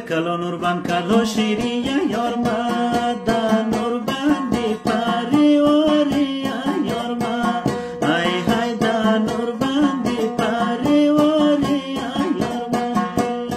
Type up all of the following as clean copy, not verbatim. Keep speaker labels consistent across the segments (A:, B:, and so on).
A: کلا نوربند کلا شیری یار مدن نوربند پریواری یار مد ای های دا نوربند پریواری یار مد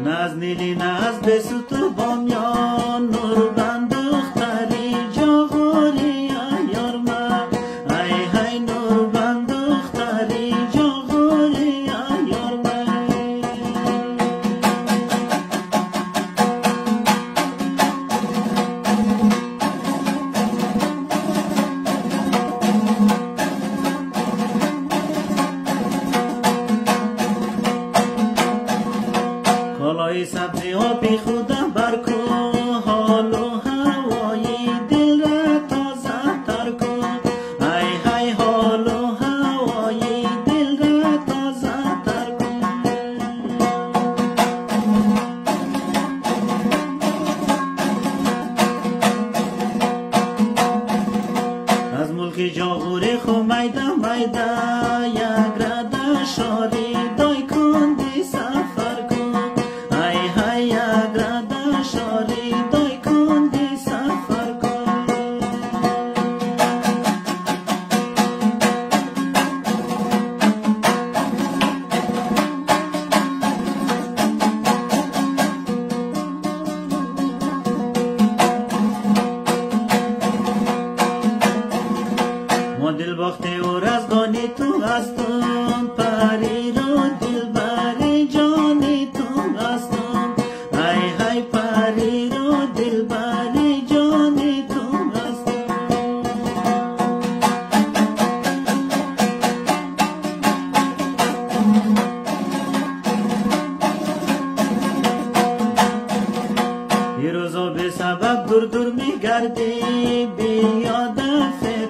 A: ناز نیلی ناز بسوتو بامیان نوربند دختری جاغوری یار مد ای های نوربند دختری جاغوری یار مد کالای سبزی ها بی خودم برکن حال و هوای دل را تازه تر کن ای های حال و هوای دل را تازه تر کن از ملک جاغوری خو میده میده یک رده شاری دای کندی سفر کن ای های یک رده شاری دای کندی سفر کن ما دل باخته و رزگانی تو هستم پری رو دل بری جانی تو هستم ای های پری رو دل بری جانی تو هستم یه روزا به سبب دور دور میگردی بی یاد فکر